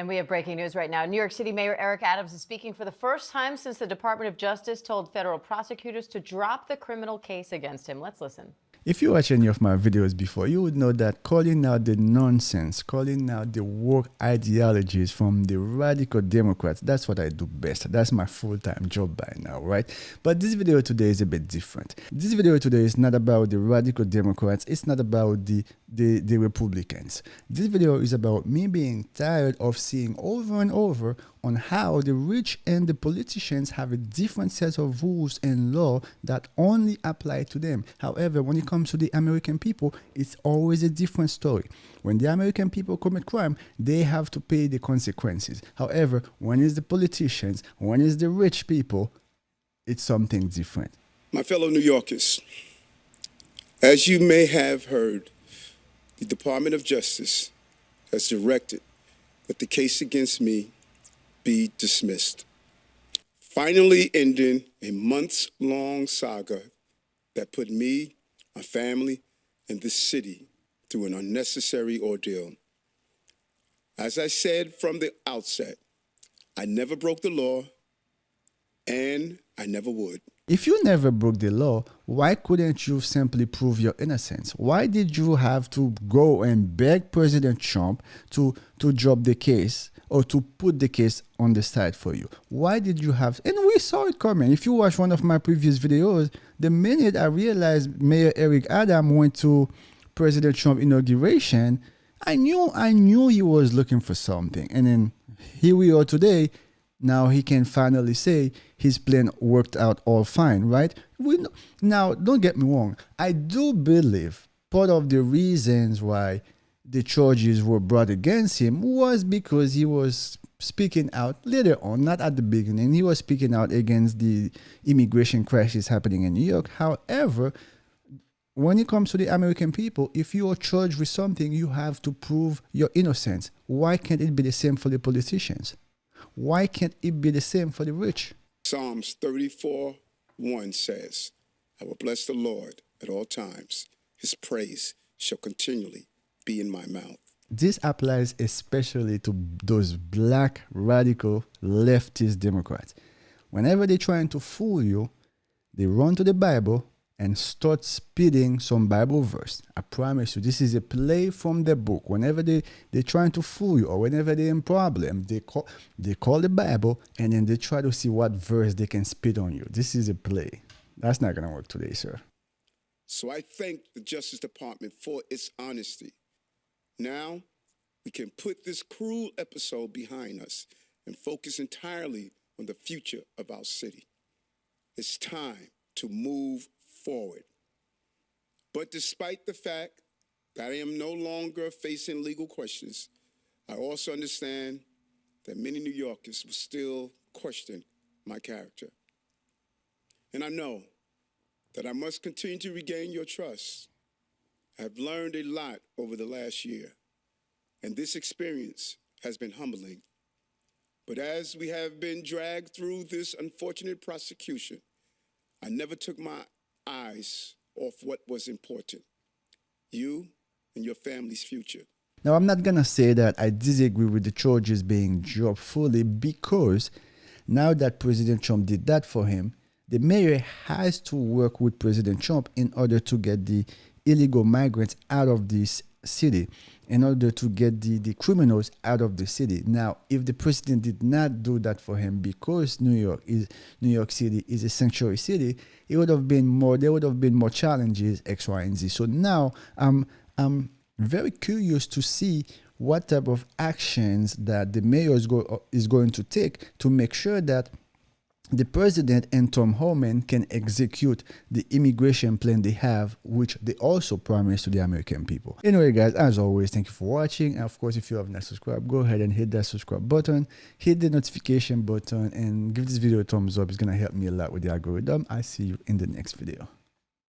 And we have breaking news right now. New York City Mayor Eric Adams is speaking for the first time since the Department of Justice told federal prosecutors to drop the criminal case against him. Let's listen. If you watch any of my videos before, you would know that calling out the nonsense, calling out the woke ideologies from the radical Democrats, that's what I do best. That's my full-time job by now, right? But this video today is a bit different. This video today is not about the radical Democrats. It's not about the Republicans. This video is about me being tired of seeing over and over on how the rich and the politicians have a different set of rules and law that only apply to them. However, when it comes to the American people, it's always a different story. When the American people commit crime, they have to pay the consequences. However, when it's the politicians, when it's the rich people, it's something different. My fellow New Yorkers, as you may have heard, the Department of Justice has directed that the case against me be dismissed, finally ending a months-long saga that put me, my family, and this city through an unnecessary ordeal. As I said from the outset, I never broke the law, and I never would. If you never broke the law, why couldn't you simply prove your innocence? Why did you have to go and beg President Trump to drop the case or to put the case on the side for you? Why did you have... And we saw it coming. If you watch one of my previous videos, the minute I realized Mayor Eric Adams went to President Trump inauguration, I knew he was looking for something. And then here we are today. Now he can finally say his plan worked out all fine, right? Now, don't get me wrong. I do believe part of the reasons why the charges were brought against him was because he was speaking out later on, not at the beginning. He was speaking out against the immigration crisis happening in New York. However, when it comes to the American people, if you are charged with something, you have to prove your innocence. Why can't it be the same for the politicians? Why can't it be the same for the rich? Psalms 34:1 says, I will bless the Lord at all times. His praise shall continually be in my mouth. This applies especially to those black, radical, leftist Democrats. Whenever they're trying to fool you, they run to the Bible and start spitting some Bible verse. I promise you, this is a play from the book. Whenever they're trying to fool you or whenever they're in problem, they call the Bible and then they try to see what verse they can spit on you. This is a play. That's not going to work today, sir. So I thank the Justice Department for its honesty. Now we can put this cruel episode behind us and focus entirely on the future of our city. It's time to move forward. But despite the fact that I am no longer facing legal questions, I also understand that many New Yorkers will still question my character. And I know that I must continue to regain your trust. I've learned a lot over the last year, and this experience has been humbling. But as we have been dragged through this unfortunate prosecution, I never took my eyes off what was important, you and your family's future. Now, I'm not going to say that I disagree with the charges being dropped fully because now that President Trump did that for him, the mayor has to work with President Trump in order to get the illegal migrants out of this city, in order to get the criminals out of the city. Now, if the president did not do that for him because New York City is a sanctuary city, there would have been more challenges, X, Y, and Z. So now I'm very curious to see what type of actions that the mayor is going to take to make sure that the president and Tom Homan can execute the immigration plan they have, which they also promised to the American people. Anyway, guys, as always, thank you for watching. And of course, if you have not subscribed, go ahead and hit that subscribe button, hit the notification button, and give this video a thumbs up. It's going to help me a lot with the algorithm. I see you in the next video.